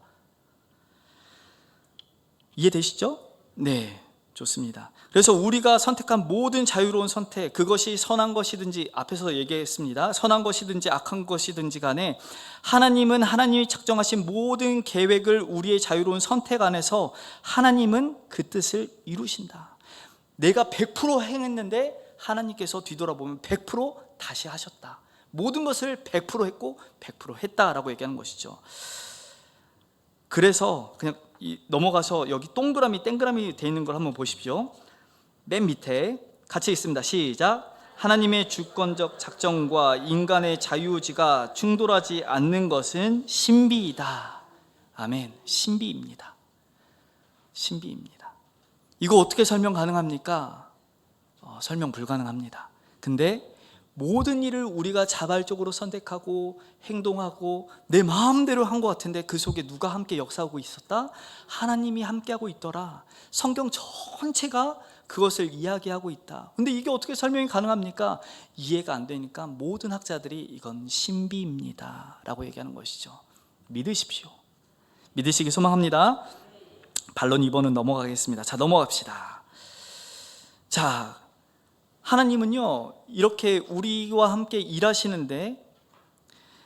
이해되시죠? 네, 좋습니다. 그래서 우리가 선택한 모든 자유로운 선택, 그것이 선한 것이든지, 앞에서 얘기했습니다. 선한 것이든지 악한 것이든지 간에 하나님은 하나님이 작정하신 모든 계획을 우리의 자유로운 선택 안에서 하나님은 그 뜻을 이루신다. 내가 100% 행했는데 하나님께서 뒤돌아보면 100% 다시 하셨다. 모든 것을 100% 했고 100% 했다라고 얘기하는 것이죠. 그래서 그냥 넘어가서 여기 동그라미 땡그라미 되어 있는 걸 한번 보십시오. 맨 밑에 같이 읽습니다. 시작. 하나님의 주권적 작정과 인간의 자유의지가 충돌하지 않는 것은 신비이다. 아멘. 신비입니다. 신비입니다. 이거 어떻게 설명 가능합니까? 설명 불가능합니다. 근데 모든 일을 우리가 자발적으로 선택하고 행동하고 내 마음대로 한 것 같은데 그 속에 누가 함께 역사하고 있었다? 하나님이 함께하고 있더라. 성경 전체가 그것을 이야기하고 있다. 근데 이게 어떻게 설명이 가능합니까? 이해가 안 되니까 모든 학자들이 이건 신비입니다 라고 얘기하는 것이죠. 믿으십시오. 믿으시기 소망합니다. 반론 2번은 넘어가겠습니다. 자, 넘어갑시다. 자, 하나님은요 이렇게 우리와 함께 일하시는데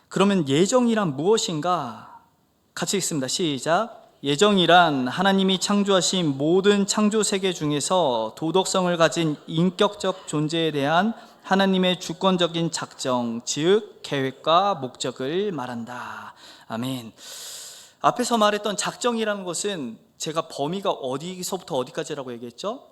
그러면 예정이란 무엇인가? 같이 읽습니다. 시작. 예정이란 하나님이 창조하신 모든 창조 세계 중에서 도덕성을 가진 인격적 존재에 대한 하나님의 주권적인 작정, 즉 계획과 목적을 말한다. 아멘. 앞에서 말했던 작정이라는 것은 제가 범위가 어디서부터 어디까지라고 얘기했죠?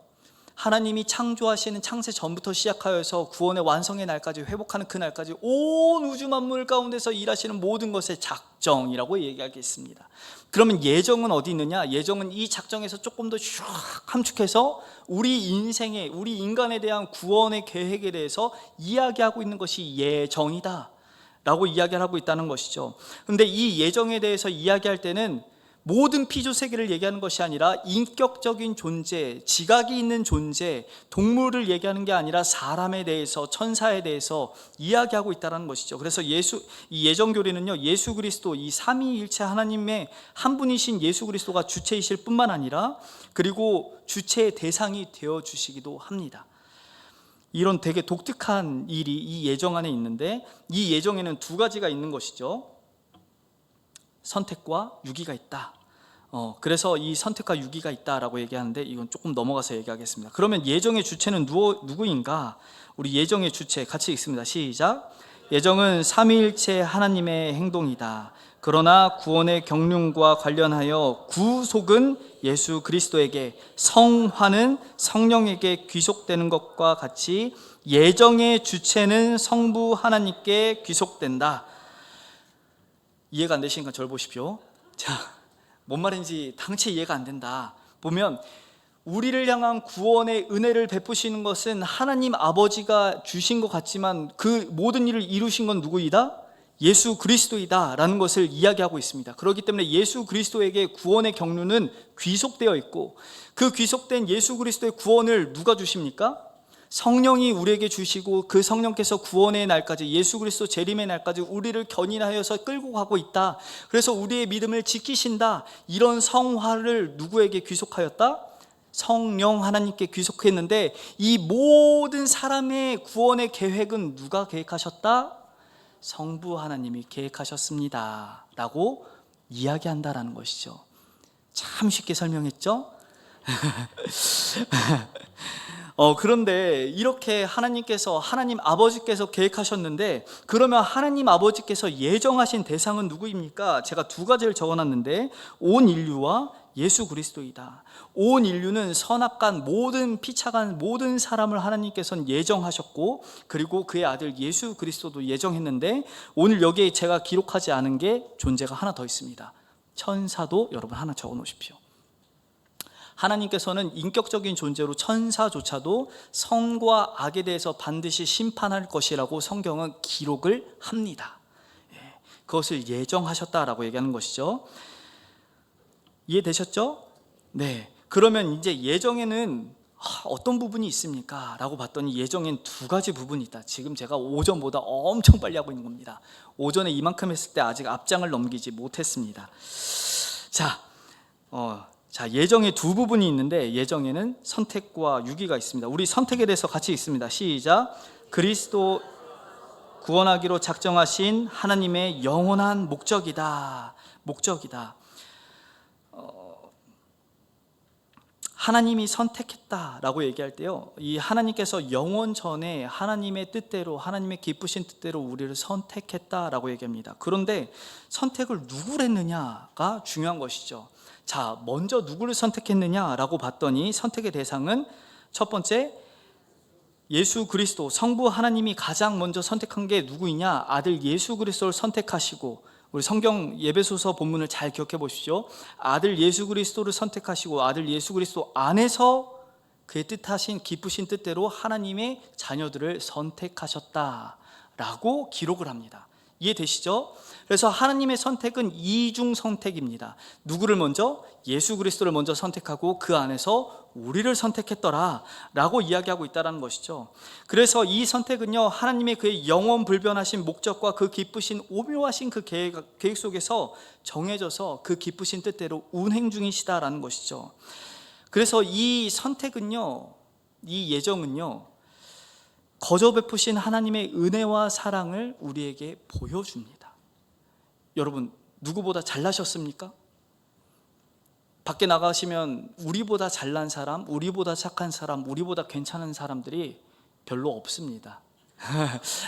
하나님이 창조하시는 창세 전부터 시작하여서 구원의 완성의 날까지, 회복하는 그 날까지 온 우주 만물 가운데서 일하시는 모든 것의 작정이라고 얘기하겠습니다. 그러면 예정은 어디 있느냐? 예정은 이 작정에서 조금 더 슉 함축해서 우리 인생에, 우리 인간에 대한 구원의 계획에 대해서 이야기하고 있는 것이 예정이다 라고 이야기를 하고 있다는 것이죠. 그런데 이 예정에 대해서 이야기할 때는 모든 피조세계를 얘기하는 것이 아니라 인격적인 존재, 지각이 있는 존재, 동물을 얘기하는 게 아니라 사람에 대해서, 천사에 대해서 이야기하고 있다는 것이죠. 그래서 이 예정교리는요, 예수 그리스도, 이 삼위일체 하나님의 한 분이신 예수 그리스도가 주체이실 뿐만 아니라 그리고 주체의 대상이 되어주시기도 합니다. 이런 되게 독특한 일이 이 예정 안에 있는데, 이 예정에는 두 가지가 있는 것이죠. 선택과 유기가 있다. 그래서 이 선택과 유기가 있다라고 얘기하는데, 이건 조금 넘어가서 얘기하겠습니다. 그러면 예정의 주체는 누구인가? 우리 예정의 주체 같이 읽습니다. 시작. 예정은 삼위일체 하나님의 행동이다. 그러나 구원의 경륜과 관련하여 구속은 예수 그리스도에게, 성화는 성령에게 귀속되는 것과 같이 예정의 주체는 성부 하나님께 귀속된다. 이해가 안 되시니까 저를 보십시오. 자, 뭔 말인지 당체 이해가 안 된다. 보면 우리를 향한 구원의 은혜를 베푸시는 것은 하나님 아버지가 주신 것 같지만 그 모든 일을 이루신 건 누구이다? 예수 그리스도이다 라는 것을 이야기하고 있습니다. 그렇기 때문에 예수 그리스도에게 구원의 경륜은 귀속되어 있고, 그 귀속된 예수 그리스도의 구원을 누가 주십니까? 성령이 우리에게 주시고, 그 성령께서 구원의 날까지, 예수 그리스도 재림의 날까지 우리를 견인하여서 끌고 가고 있다. 그래서 우리의 믿음을 지키신다. 이런 성화를 누구에게 귀속하였다? 성령 하나님께 귀속했는데, 이 모든 사람의 구원의 계획은 누가 계획하셨다? 성부 하나님이 계획하셨습니다 라고 이야기한다라는 것이죠. 참 쉽게 설명했죠? 그런데 이렇게 하나님 아버지께서 계획하셨는데, 그러면 하나님 아버지께서 예정하신 대상은 누구입니까? 제가 두 가지를 적어놨는데, 온 인류와 예수 그리스도이다. 온 인류는 선악간 모든 피차간 모든 사람을 하나님께서는 예정하셨고, 그리고 그의 아들 예수 그리스도도 예정했는데, 오늘 여기에 제가 기록하지 않은 게 존재가 하나 더 있습니다. 천사도 여러분 하나 적어 놓으십시오. 하나님께서는 인격적인 존재로 천사조차도 선과 악에 대해서 반드시 심판할 것이라고 성경은 기록을 합니다. 그것을 예정하셨다라고 얘기하는 것이죠. 이해되셨죠? 네. 그러면 이제 예정에는 어떤 부분이 있습니까? 라고 봤더니 예정엔 두 가지 부분이 있다. 지금 제가 오전보다 엄청 빨리 하고 있는 겁니다. 오전에 이만큼 했을 때 아직 앞장을 넘기지 못했습니다. 자, 예정에 두 부분이 있는데, 예정에는 선택과 유기가 있습니다. 우리 선택에 대해서 같이 읽습니다. 시작. 그리스도 구원하기로 작정하신 하나님의 영원한 목적이다. 하나님이 선택했다라고 얘기할 때요, 이 하나님께서 영원 전에 하나님의 뜻대로, 하나님의 기쁘신 뜻대로 우리를 선택했다라고 얘기합니다. 그런데 선택을 누구를 했느냐가 중요한 것이죠. 자, 먼저 누구를 선택했느냐라고 봤더니 선택의 대상은 첫 번째, 예수 그리스도, 성부 하나님이 가장 먼저 선택한 게 누구이냐? 아들 예수 그리스도를 선택하시고, 우리 성경 예배소서 본문을 잘 기억해 보십시오. 아들 예수 그리스도를 선택하시고, 아들 예수 그리스도 안에서 그의 뜻하신 기쁘신 뜻대로 하나님의 자녀들을 선택하셨다라고 기록을 합니다. 이해되시죠? 그래서 하나님의 선택은 이중 선택입니다. 누구를 먼저? 예수 그리스도를 먼저 선택하고 그 안에서 우리를 선택했더라 라고 이야기하고 있다는 것이죠. 그래서 이 선택은요, 하나님의 그의 영원 불변하신 목적과 그 기쁘신 오묘하신 그 계획 속에서 정해져서 그 기쁘신 뜻대로 운행 중이시다라는 것이죠. 그래서 이 선택은요, 이 예정은요, 거저 베푸신 하나님의 은혜와 사랑을 우리에게 보여줍니다. 여러분, 누구보다 잘나셨습니까? 밖에 나가시면 우리보다 잘난 사람, 우리보다 착한 사람, 우리보다 괜찮은 사람들이 별로 없습니다.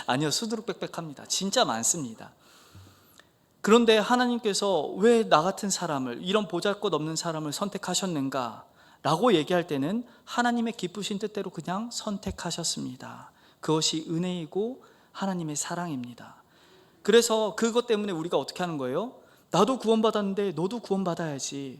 아니요, 수두룩빽빽합니다. 진짜 많습니다. 그런데 하나님께서 왜 나 같은 사람을, 이런 보잘것없는 사람을 선택하셨는가? 라고 얘기할 때는 하나님의 기쁘신 뜻대로 그냥 선택하셨습니다. 그것이 은혜이고 하나님의 사랑입니다. 그래서 그것 때문에 우리가 어떻게 하는 거예요? 나도 구원받았는데 너도 구원받아야지.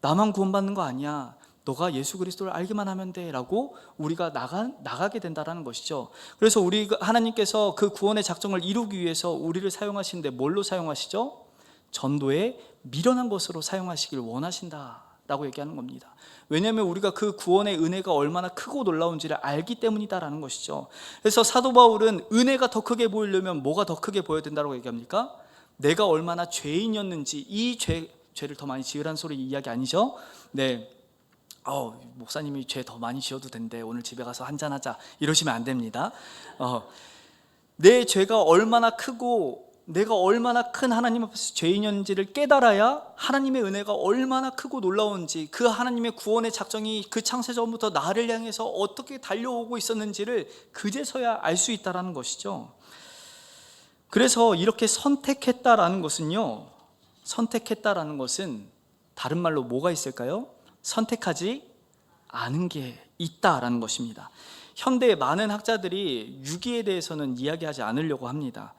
나만 구원받는 거 아니야. 너가 예수 그리스도를 알기만 하면 돼 라고 우리가 나가게 된다는 것이죠. 그래서 하나님께서 그 구원의 작정을 이루기 위해서 우리를 사용하시는데 뭘로 사용하시죠? 전도에 미련한 것으로 사용하시길 원하신다라고 얘기하는 겁니다. 왜냐하면 우리가 그 구원의 은혜가 얼마나 크고 놀라운지를 알기 때문이다라는 것이죠. 그래서 사도 바울은 은혜가 더 크게 보이려면 뭐가 더 크게 보여야 된다고 얘기합니까? 내가 얼마나 죄인이었는지, 이 죄를 더 많이 지으라는 소리 이야기 아니죠? 네. 목사님이 죄 더 많이 지어도 된대, 오늘 집에 가서 한잔하자, 이러시면 안 됩니다. 내 죄가 얼마나 크고 내가 얼마나 큰 하나님 앞에서 죄인이었는지를 깨달아야 하나님의 은혜가 얼마나 크고 놀라운지, 그 하나님의 구원의 작정이 그 창세전부터 나를 향해서 어떻게 달려오고 있었는지를 그제서야 알 수 있다는 것이죠. 그래서 이렇게 선택했다라는 것은요, 선택했다라는 것은 다른 말로 뭐가 있을까요? 선택하지 않은 게 있다라는 것입니다. 현대의 많은 학자들이 유기에 대해서는 이야기하지 않으려고 합니다.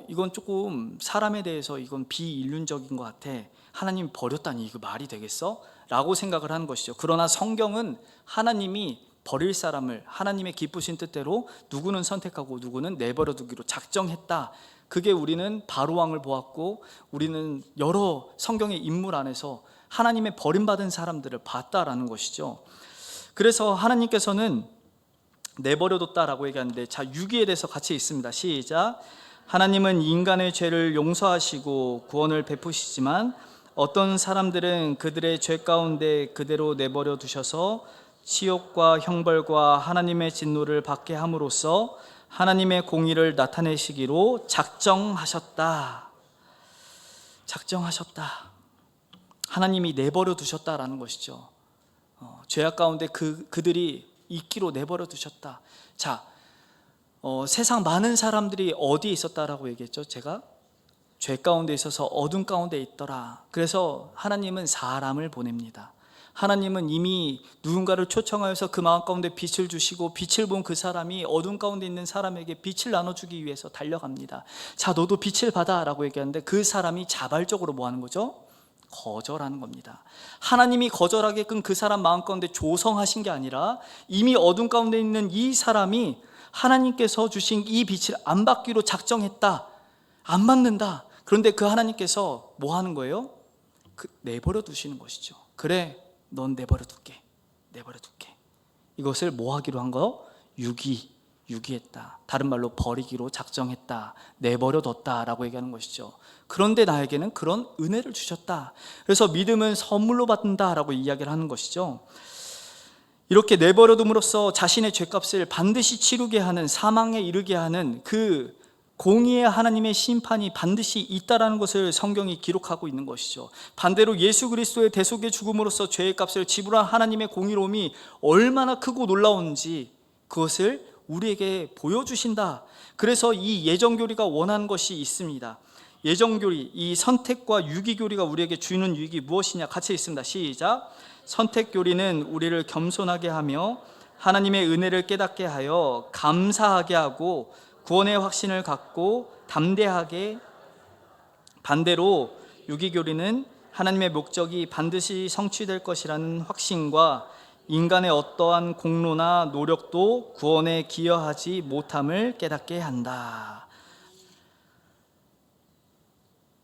이건 조금 사람에 대해서 이건 비인륜적인 것 같아. 하나님 버렸다니 이거 말이 되겠어? 라고 생각을 하는 것이죠. 그러나 성경은 하나님이 버릴 사람을 하나님의 기쁘신 뜻대로 누구는 선택하고 누구는 내버려 두기로 작정했다. 그게 우리는 바로왕을 보았고, 우리는 여러 성경의 인물 안에서 하나님의 버림받은 사람들을 봤다라는 것이죠. 그래서 하나님께서는 내버려뒀다라고 얘기하는데, 자, 유기에 대해서 같이 있습니다. 시작. 하나님은 인간의 죄를 용서하시고 구원을 베푸시지만 어떤 사람들은 그들의 죄 가운데 그대로 내버려 두셔서 치욕과 형벌과 하나님의 진노를 받게 함으로써 하나님의 공의를 나타내시기로 작정하셨다. 작정하셨다. 하나님이 내버려 두셨다라는 것이죠. 죄악 가운데 그들이 있기로 내버려 두셨다. 자, 세상 많은 사람들이 어디에 있었다라고 얘기했죠? 제가 죄 가운데 있어서 어둠 가운데 있더라. 그래서 하나님은 사람을 보냅니다. 하나님은 이미 누군가를 초청하여서 그 마음 가운데 빛을 주시고, 빛을 본 그 사람이 어둠 가운데 있는 사람에게 빛을 나눠주기 위해서 달려갑니다. 자, 너도 빛을 받아 라고 얘기하는데, 그 사람이 자발적으로 뭐 하는 거죠? 거절하는 겁니다. 하나님이 거절하게끔 그 사람 마음 가운데 조성하신 게 아니라 이미 어둠 가운데 있는 이 사람이 하나님께서 주신 이 빛을 안 받기로 작정했다. 안 받는다. 그런데 그 하나님께서 뭐 하는 거예요? 내버려 두시는 것이죠. 그래, 넌 내버려 둘게. 내버려 둘게. 이것을 뭐 하기로 한 거? 유기했다. 다른 말로 버리기로 작정했다. 내버려 뒀다라고 얘기하는 것이죠. 그런데 나에게는 그런 은혜를 주셨다. 그래서 믿음은 선물로 받는다라고 이야기를 하는 것이죠. 이렇게 내버려둠으로써 자신의 죄값을 반드시 치르게 하는, 사망에 이르게 하는 그 공의의 하나님의 심판이 반드시 있다라는 것을 성경이 기록하고 있는 것이죠. 반대로 예수 그리스도의 대속의 죽음으로써 죄의 값을 지불한 하나님의 공의로움이 얼마나 크고 놀라운지 그것을 우리에게 보여주신다. 그래서 이 예정교리가 원하는 것이 있습니다. 예정교리, 이 선택과 유기교리가 우리에게 주는 유익이 무엇이냐? 같이 있습니다. 시작. 선택교리는 우리를 겸손하게 하며 하나님의 은혜를 깨닫게 하여 감사하게 하고 구원의 확신을 갖고 담대하게, 반대로 유기교리는 하나님의 목적이 반드시 성취될 것이라는 확신과 인간의 어떠한 공로나 노력도 구원에 기여하지 못함을 깨닫게 한다.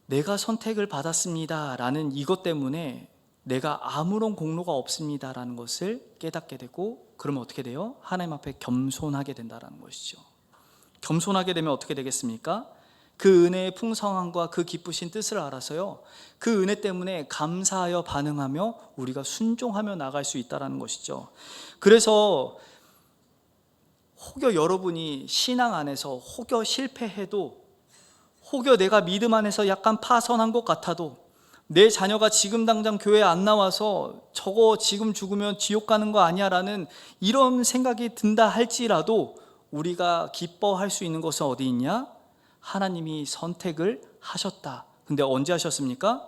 내가 선택을 받았습니다 라는 이것 때문에 내가 아무런 공로가 없습니다 라는 것을 깨닫게 되고, 그러면 어떻게 돼요? 하나님 앞에 겸손하게 된다는 것이죠. 겸손하게 되면 어떻게 되겠습니까? 그 은혜의 풍성함과 그 기쁘신 뜻을 알아서요, 그 은혜 때문에 감사하여 반응하며 우리가 순종하며 나갈 수 있다는 것이죠. 그래서 혹여 여러분이 신앙 안에서 혹여 실패해도, 혹여 내가 믿음 안에서 약간 파선한 것 같아도, 내 자녀가 지금 당장 교회 안 나와서 저거 지금 죽으면 지옥 가는 거 아니야 라는 이런 생각이 든다 할지라도 우리가 기뻐할 수 있는 것은 어디 있냐? 하나님이 선택을 하셨다. 근데 언제 하셨습니까?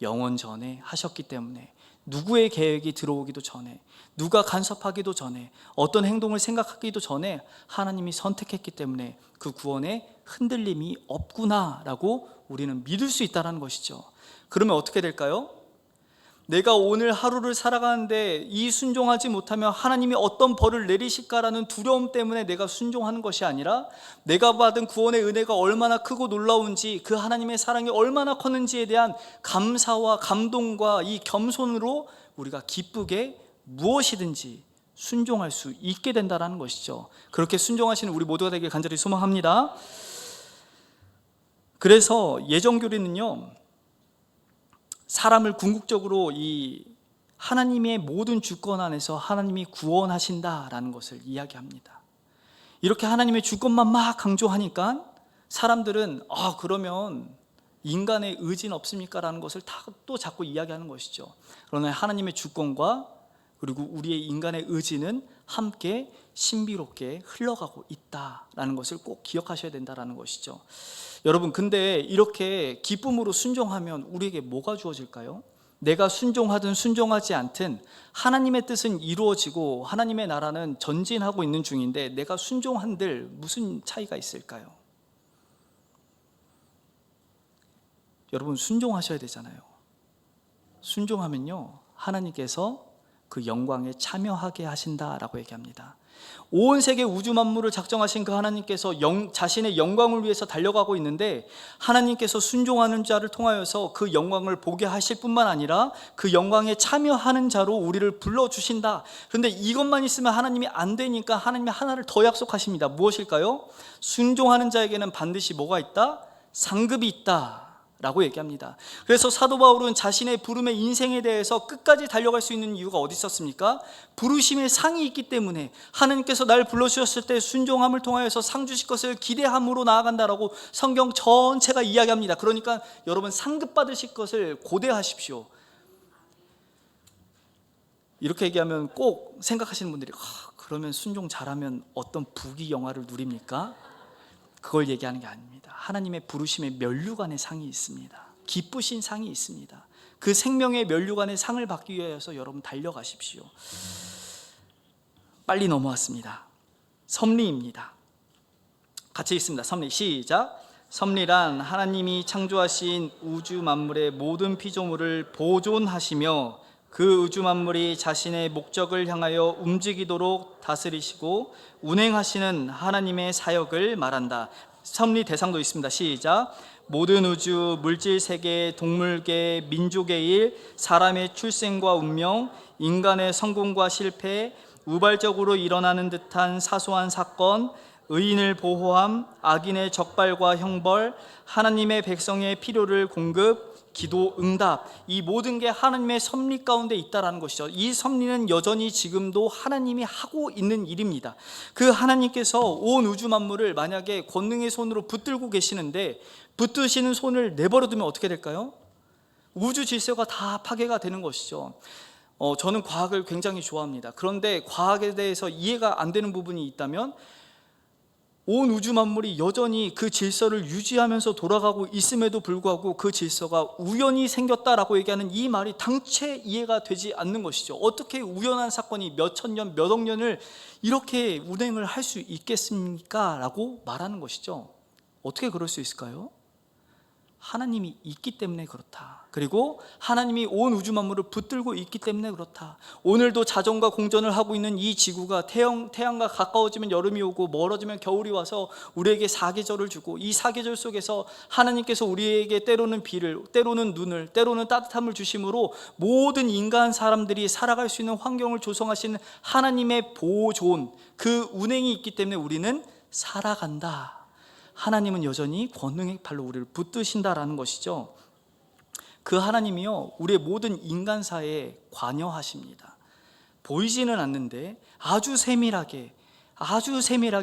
영원 전에 하셨기 때문에 누구의 계획이 들어오기도 전에, 누가 간섭하기도 전에, 어떤 행동을 생각하기도 전에 하나님이 선택했기 때문에 그 구원에 흔들림이 없구나라고 우리는 믿을 수 있다는 것이죠. 그러면 어떻게 될까요? 내가 오늘 하루를 살아가는데 이 순종하지 못하면 하나님이 어떤 벌을 내리실까라는 두려움 때문에 내가 순종하는 것이 아니라, 내가 받은 구원의 은혜가 얼마나 크고 놀라운지, 그 하나님의 사랑이 얼마나 컸는지에 대한 감사와 감동과 이 겸손으로 우리가 기쁘게 무엇이든지 순종할 수 있게 된다는 것이죠. 그렇게 순종하시는 우리 모두가 되길 간절히 소망합니다. 그래서 예정교리는요, 사람을 궁극적으로 이 하나님의 모든 주권 안에서 하나님이 구원하신다라는 것을 이야기합니다. 이렇게 하나님의 주권만 막 강조하니까 사람들은 그러면 인간의 의지는 없습니까? 라는 것을 또 자꾸 이야기하는 것이죠. 그러나 하나님의 주권과 그리고 우리의 인간의 의지는 함께 신비롭게 흘러가고 있다라는 것을 꼭 기억하셔야 된다는 것이죠. 여러분, 근데 이렇게 기쁨으로 순종하면 우리에게 뭐가 주어질까요? 내가 순종하든 순종하지 않든 하나님의 뜻은 이루어지고 하나님의 나라는 전진하고 있는 중인데, 내가 순종한들 무슨 차이가 있을까요? 여러분, 순종하셔야 되잖아요. 순종하면요, 하나님께서 그 영광에 참여하게 하신다라고 얘기합니다. 온 세계 우주 만물을 작정하신 그 하나님께서 자신의 영광을 위해서 달려가고 있는데, 하나님께서 순종하는 자를 통하여서 그 영광을 보게 하실 뿐만 아니라 그 영광에 참여하는 자로 우리를 불러주신다. 그런데 이것만 있으면 하나님이 안 되니까 하나님이 하나를 더 약속하십니다. 무엇일까요? 순종하는 자에게는 반드시 뭐가 있다? 상급이 있다 라고 얘기합니다. 그래서 사도 바울은 자신의 부름의 인생에 대해서 끝까지 달려갈 수 있는 이유가 어디 있었습니까? 부르심의 상이 있기 때문에, 하나님께서 날 불러주셨을 때 순종함을 통하여서 상 주실 것을 기대함으로 나아간다라고 성경 전체가 이야기합니다. 그러니까 여러분, 상급 받으실 것을 고대하십시오. 이렇게 얘기하면 꼭 생각하시는 분들이, 그러면 순종 잘하면 어떤 부귀 영화를 누립니까? 그걸 얘기하는 게 아닙니다. 하나님의 부르심의 면류관의 상이 있습니다. 기쁘신 상이 있습니다. 그 생명의 면류관의 상을 받기 위해서 여러분 달려가십시오. 빨리 넘어왔습니다. 섭리입니다. 같이 읽습니다. 섭리 시작. 섭리란 하나님이 창조하신 우주 만물의 모든 피조물을 보존하시며 그 우주 만물이 자신의 목적을 향하여 움직이도록 다스리시고 운행하시는 하나님의 사역을 말한다. 섭리 대상도 있습니다. 시작. 모든 우주, 물질 세계, 동물계, 민족의 일, 사람의 출생과 운명, 인간의 성공과 실패, 우발적으로 일어나는 듯한 사소한 사건, 의인을 보호함, 악인의 적발과 형벌, 하나님의 백성의 필요를 공급, 기도 응답, 이 모든 게 하나님의 섭리 가운데 있다라는 것이죠. 이 섭리는 여전히 지금도 하나님이 하고 있는 일입니다. 그 하나님께서 온 우주 만물을 만약에 권능의 손으로 붙들고 계시는데, 붙드시는 손을 내버려두면 어떻게 될까요? 우주 질서가 다 파괴가 되는 것이죠. 저는 과학을 굉장히 좋아합니다. 그런데 과학에 대해서 이해가 안 되는 부분이 있다면, 온 우주 만물이 여전히 그 질서를 유지하면서 돌아가고 있음에도 불구하고 그 질서가 우연히 생겼다라고 얘기하는 이 말이 당최 이해가 되지 않는 것이죠. 어떻게 우연한 사건이 몇천 년, 몇 억 년을 이렇게 운행을 할 수 있겠습니까? 라고 말하는 것이죠. 어떻게 그럴 수 있을까요? 하나님이 있기 때문에 그렇다. 그리고 하나님이 온 우주 만물을 붙들고 있기 때문에 그렇다. 오늘도 자전과 공전을 하고 있는 이 지구가 태양과 가까워지면 여름이 오고 멀어지면 겨울이 와서 우리에게 사계절을 주고, 이 사계절 속에서 하나님께서 우리에게 때로는 비를, 때로는 눈을, 때로는 따뜻함을 주심으로 모든 인간 사람들이 살아갈 수 있는 환경을 조성하신 하나님의 보존, 그 운행이 있기 때문에 우리는 살아간다. 하나님은 여전히 권능의 팔로 우리를 붙드신다라는 것이죠. 그 하나님이요, 우리의 모든 인간사에 관여하십니다. 보이지는 않는데 아주 세밀하게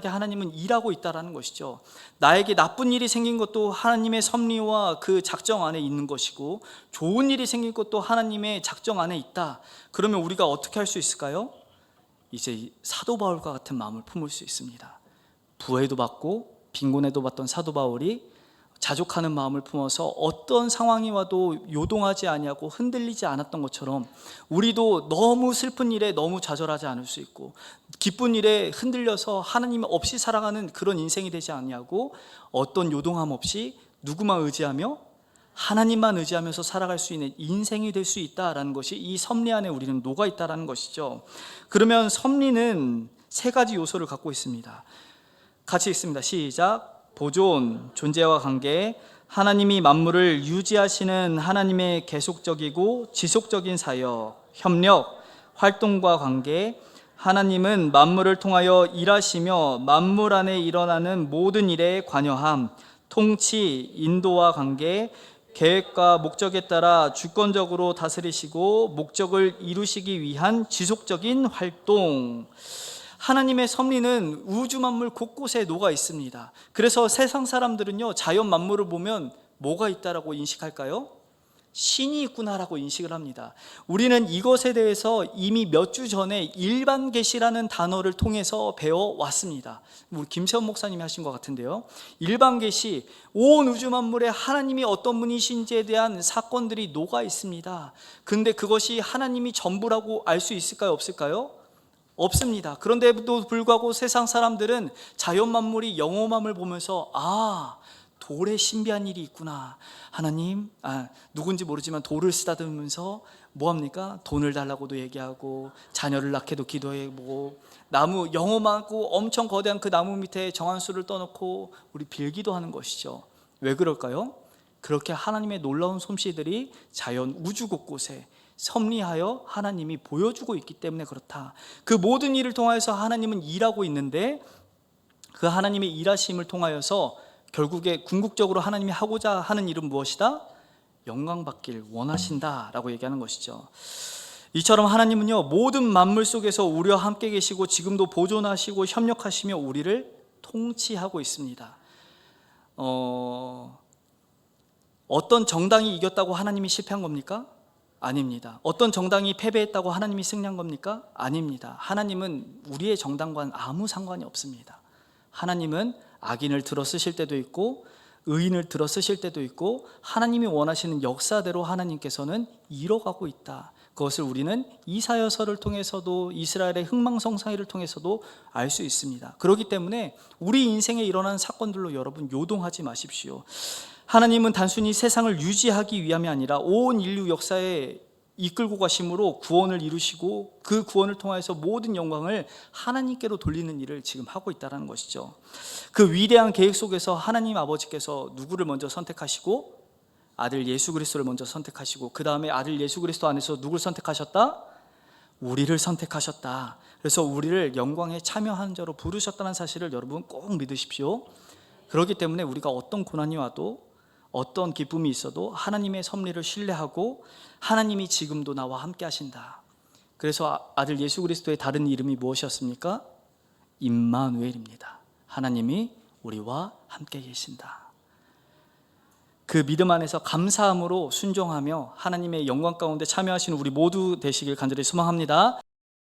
하나님은 일하고 있다는 것이죠. 나에게 나쁜 일이 생긴 것도 하나님의 섭리와 그 작정 안에 있는 것이고, 좋은 일이 생긴 것도 하나님의 작정 안에 있다. 그러면 우리가 어떻게 할 수 있을까요? 이제 사도 바울과 같은 마음을 품을 수 있습니다. 부해도 받고 빈곤에도 받던 사도 바울이 자족하는 마음을 품어서 어떤 상황이 와도 요동하지 아니하고 흔들리지 않았던 것처럼 우리도 너무 슬픈 일에 너무 좌절하지 않을 수 있고 기쁜 일에 흔들려서 하나님 없이 살아가는 그런 인생이 되지 아니하고 어떤 요동함 없이 누구만 의지하며 하나님만 의지하면서 살아갈 수 있는 인생이 될 수 있다라는 것이 이 섭리 안에 우리는 녹아 있다라는 것이죠. 그러면 섭리는 세 가지 요소를 갖고 있습니다. 같이 읽습니다. 시작. 보존, 존재와 관계, 하나님이 만물을 유지하시는 하나님의 계속적이고 지속적인 사역, 협력, 활동과 관계, 하나님은 만물을 통하여 일하시며 만물 안에 일어나는 모든 일에 관여함, 통치, 인도와 관계, 계획과 목적에 따라 주권적으로 다스리시고 목적을 이루시기 위한 지속적인 활동. 하나님의 섭리는 우주 만물 곳곳에 녹아 있습니다. 그래서 세상 사람들은요, 자연 만물을 보면 뭐가 있다라고 인식할까요? 신이 있구나라고 인식을 합니다. 우리는 이것에 대해서 이미 몇 주 전에 일반 계시라는 단어를 통해서 배워왔습니다. 우리 김세원 목사님이 하신 것 같은데요. 일반 계시, 온 우주 만물에 하나님이 어떤 분이신지에 대한 사건들이 녹아 있습니다. 근데 그것이 하나님이 전부라고 알 수 있을까요? 없을까요? 없습니다. 그런데도 불구하고 세상 사람들은 자연 만물이 영험함을 보면서 돌에 신비한 일이 있구나. 하나님, 누군지 모르지만 돌을 쓰다듬으면서 뭐합니까? 돈을 달라고도 얘기하고 자녀를 낳게도 기도해보고 나무, 영험하고 엄청 거대한 그 나무 밑에 정한수를 떠놓고 우리 빌기도 하는 것이죠. 왜 그럴까요? 그렇게 하나님의 놀라운 솜씨들이 자연 우주 곳곳에 섭리하여 하나님이 보여주고 있기 때문에 그렇다. 그 모든 일을 통하여서 하나님은 일하고 있는데 그 하나님의 일하심을 통하여서 결국에 궁극적으로 하나님이 하고자 하는 일은 무엇이다? 영광받길 원하신다라고 얘기하는 것이죠. 이처럼 하나님은요, 모든 만물 속에서 우리와 함께 계시고 지금도 보존하시고 협력하시며 우리를 통치하고 있습니다. 어떤 정당이 이겼다고 하나님이 실패한 겁니까? 아닙니다. 어떤 정당이 패배했다고 하나님이 승리한 겁니까? 아닙니다. 하나님은 우리의 정당과는 아무 상관이 없습니다. 하나님은 악인을 들어 쓰실 때도 있고 의인을 들어 쓰실 때도 있고 하나님이 원하시는 역사대로 하나님께서는 이뤄가고 있다. 그것을 우리는 이사야서를 통해서도 이스라엘의 흥망성쇠를 통해서도 알 수 있습니다. 그렇기 때문에 우리 인생에 일어나는 사건들로 여러분 요동하지 마십시오. 하나님은 단순히 세상을 유지하기 위함이 아니라 온 인류 역사에 이끌고 가심으로 구원을 이루시고 그 구원을 통해서 모든 영광을 하나님께로 돌리는 일을 지금 하고 있다는 것이죠. 그 위대한 계획 속에서 하나님 아버지께서 누구를 먼저 선택하시고 아들 예수 그리스도를 먼저 선택하시고 그 다음에 아들 예수 그리스도 안에서 누굴 선택하셨다? 우리를 선택하셨다. 그래서 우리를 영광에 참여한 자로 부르셨다는 사실을 여러분 꼭 믿으십시오. 그렇기 때문에 우리가 어떤 고난이 와도 어떤 기쁨이 있어도 하나님의 섭리를 신뢰하고 하나님이 지금도 나와 함께 하신다. 그래서 아들 예수 그리스도의 다른 이름이 무엇이었습니까? 임마누엘입니다. 하나님이 우리와 함께 계신다. 그 믿음 안에서 감사함으로 순종하며 하나님의 영광 가운데 참여하시는 우리 모두 되시길 간절히 소망합니다.